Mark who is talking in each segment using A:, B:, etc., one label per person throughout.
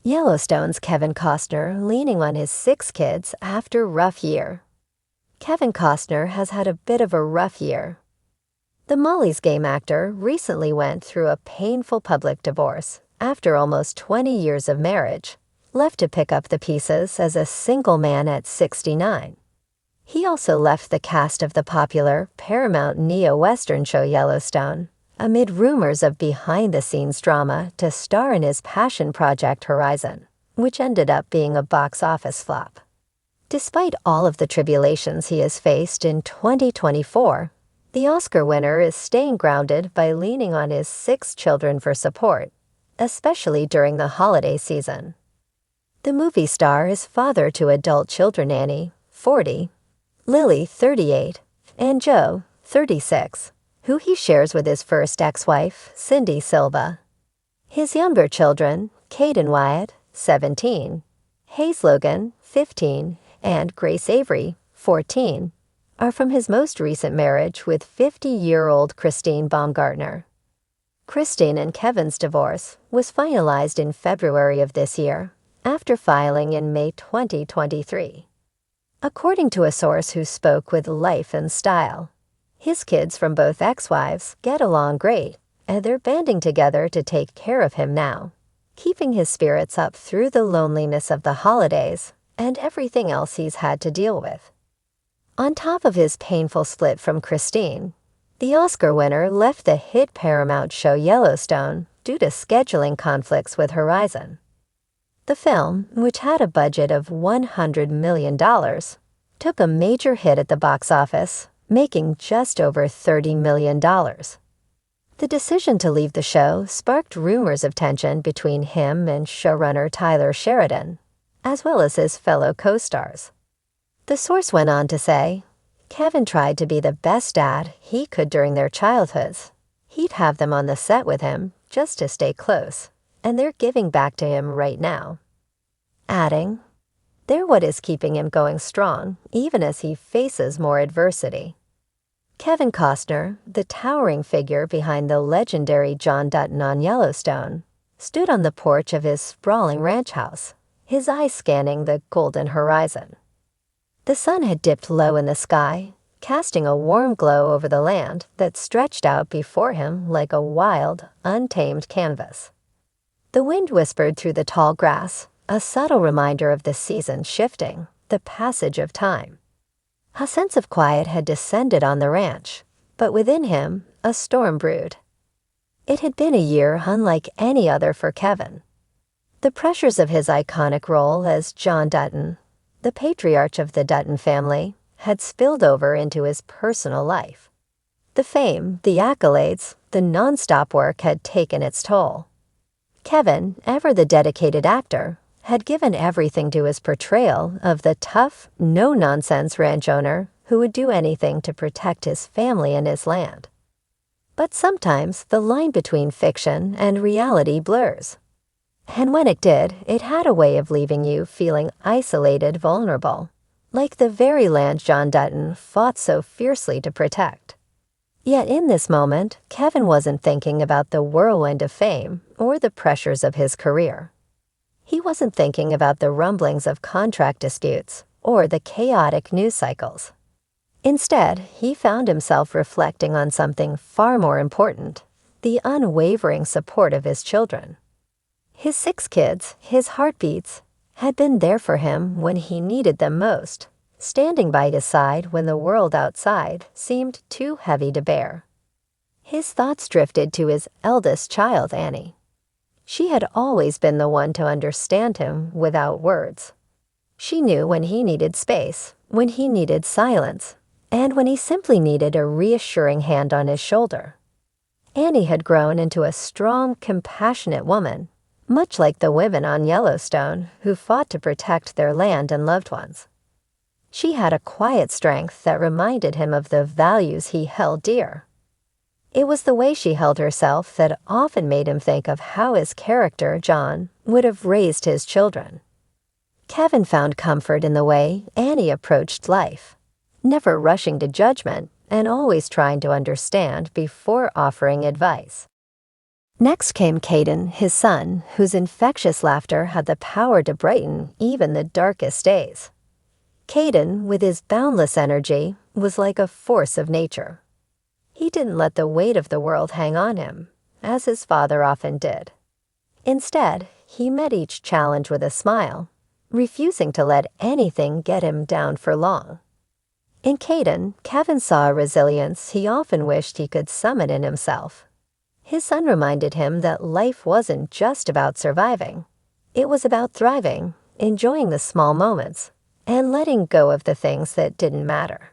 A: Yellowstone's Kevin Costner leaning on his 6 kids after rough year. Kevin Costner has had a bit of a rough year. The Molly's Game actor recently went through a painful public divorce after almost 20 years of marriage, left to pick up the pieces as a single man at 69. He also left the cast of the popular Paramount neo-Western show Yellowstone amid rumors of behind-the-scenes drama to star in his passion project Horizon, which ended up being a box office flop. Despite all of the tribulations he has faced in 2024, the Oscar winner is staying grounded by leaning on his 6 children for support, especially during the holiday season. The movie star is father to adult children Annie, 40, Lily, 38, and Joe, 36, who he shares with his first ex-wife, Cindy Silva. His younger children, Kate and Wyatt, 17, Hayes Logan, 15, and Grace Avery, 14, are from his most recent marriage with 50-year-old Christine Baumgartner. Christine and Kevin's divorce was finalized in February of this year, after filing in May 2023. According to a source who spoke with Life and Style, his kids from both ex-wives get along great, and they're banding together to take care of him now, keeping his spirits up through the loneliness of the holidays and everything else he's had to deal with. On top of his painful split from Christine, the Oscar winner left the hit Paramount show Yellowstone due to scheduling conflicts with Horizon. The film, which had a budget of $100 million, took a major hit at the box office, making just over $30 million. The decision to leave the show sparked rumors of tension between him and showrunner Tyler Sheridan, as well as his fellow co-stars. The source went on to say, Kevin tried to be the best dad he could during their childhoods. He'd have them on the set with him just to stay close, and they're giving back to him right now. Adding, they're what is keeping him going strong, even as he faces more adversity. Kevin Costner, the towering figure behind the legendary John Dutton on Yellowstone, stood on the porch of his sprawling ranch house, his eyes scanning the golden horizon. The sun had dipped low in the sky, casting a warm glow over the land that stretched out before him like a wild, untamed canvas. The wind whispered through the tall grass, a subtle reminder of the season shifting, the passage of time. A sense of quiet had descended on the ranch, but within him, a storm brewed. It had been a year unlike any other for Kevin. The pressures of his iconic role as John Dutton, the patriarch of the Dutton family, had spilled over into his personal life. The fame, the accolades, the nonstop work had taken its toll. Kevin, ever the dedicated actor, had given everything to his portrayal of the tough, no-nonsense ranch owner who would do anything to protect his family and his land. But sometimes the line between fiction and reality blurs. And when it did, it had a way of leaving you feeling isolated, vulnerable, like the very land John Dutton fought so fiercely to protect. Yet in this moment, Kevin wasn't thinking about the whirlwind of fame or the pressures of his career. He wasn't thinking about the rumblings of contract disputes or the chaotic news cycles. Instead, he found himself reflecting on something far more important, the unwavering support of his children. His 6 kids, his heartbeats, had been there for him when he needed them most, standing by his side when the world outside seemed too heavy to bear. His thoughts drifted to his eldest child, Annie. She had always been the one to understand him without words. She knew when he needed space, when he needed silence, and when he simply needed a reassuring hand on his shoulder. Annie had grown into a strong, compassionate woman, much like the women on Yellowstone who fought to protect their land and loved ones. She had a quiet strength that reminded him of the values he held dear. It was the way she held herself that often made him think of how his character, John, would have raised his children. Kevin found comfort in the way Annie approached life, never rushing to judgment and always trying to understand before offering advice. Next came Caden, his son, whose infectious laughter had the power to brighten even the darkest days. Caden, with his boundless energy, was like a force of nature. He didn't let the weight of the world hang on him, as his father often did. Instead, he met each challenge with a smile, refusing to let anything get him down for long. In Caden, Kevin saw a resilience he often wished he could summon in himself. His son reminded him that life wasn't just about surviving. It was about thriving, enjoying the small moments, and letting go of the things that didn't matter.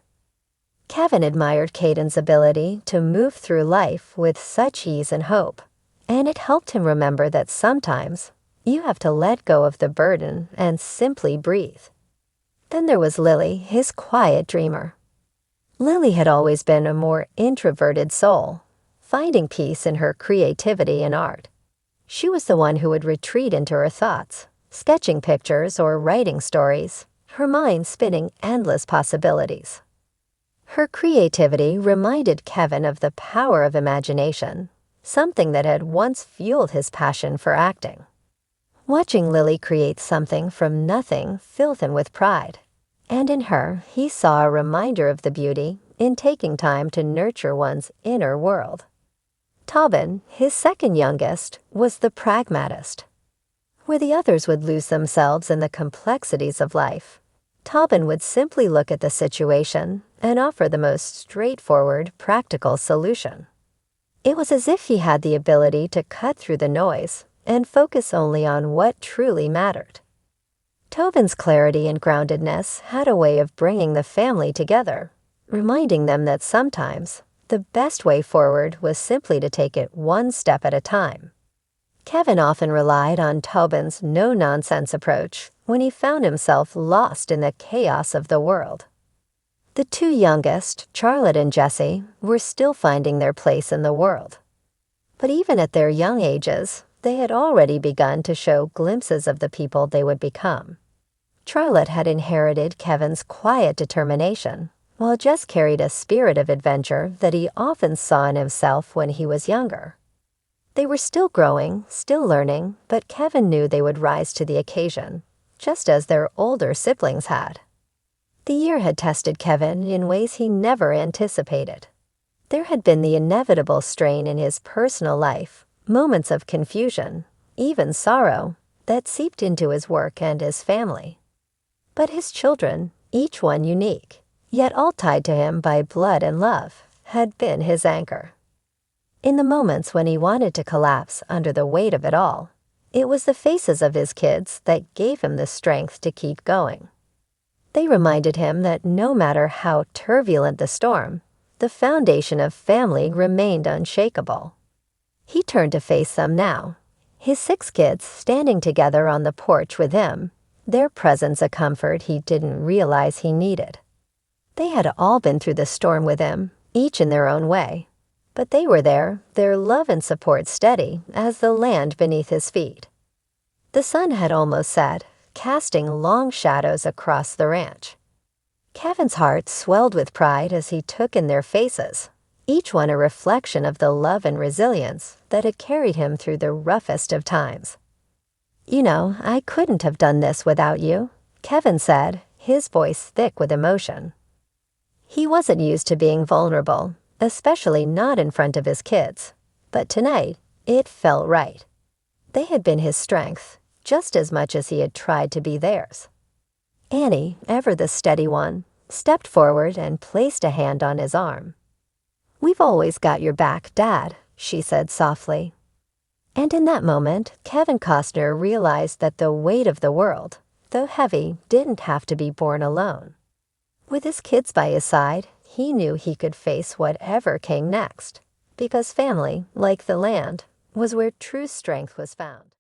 A: Kevin admired Caden's ability to move through life with such ease and hope, and it helped him remember that sometimes you have to let go of the burden and simply breathe. Then there was Lily, his quiet dreamer. Lily had always been a more introverted soul, finding peace in her creativity and art. She was the one who would retreat into her thoughts, sketching pictures or writing stories, her mind spinning endless possibilities. Her creativity reminded Kevin of the power of imagination, something that had once fueled his passion for acting. Watching Lily create something from nothing filled him with pride, and in her he saw a reminder of the beauty in taking time to nurture one's inner world. Tobin, his second youngest, was the pragmatist. Where the others would lose themselves in the complexities of life, Tobin would simply look at the situation and offer the most straightforward, practical solution. It was as if he had the ability to cut through the noise and focus only on what truly mattered. Tobin's clarity and groundedness had a way of bringing the family together, reminding them that sometimes the best way forward was simply to take it one step at a time. Kevin often relied on Tobin's no-nonsense approach when he found himself lost in the chaos of the world. The two youngest, Charlotte and Jessie, were still finding their place in the world. But even at their young ages, they had already begun to show glimpses of the people they would become. Charlotte had inherited Kevin's quiet determination, while Jess carried a spirit of adventure that he often saw in himself when he was younger. They were still growing, still learning, but Kevin knew they would rise to the occasion, just as their older siblings had. The year had tested Kevin in ways he never anticipated. There had been the inevitable strain in his personal life, moments of confusion, even sorrow, that seeped into his work and his family. But his children, each one unique, yet all tied to him by blood and love, had been his anchor. In the moments when he wanted to collapse under the weight of it all, it was the faces of his kids that gave him the strength to keep going. They reminded him that no matter how turbulent the storm, the foundation of family remained unshakable. He turned to face them now, his 6 kids standing together on the porch with him, their presence a comfort he didn't realize he needed. They had all been through the storm with him, each in their own way, but they were there, their love and support steady as the land beneath his feet. The sun had almost set, casting long shadows across the ranch. Kevin's heart swelled with pride as he took in their faces, each one a reflection of the love and resilience that had carried him through the roughest of times. "You know, I couldn't have done this without you," Kevin said, his voice thick with emotion. He wasn't used to being vulnerable, especially not in front of his kids, but tonight it felt right. They had been his strength, just as much as he had tried to be theirs. Annie, ever the steady one, stepped forward and placed a hand on his arm. "We've always got your back, Dad," she said softly. And in that moment, Kevin Costner realized that the weight of the world, though heavy, didn't have to be borne alone. With his kids by his side, he knew he could face whatever came next, because family, like the land, was where true strength was found.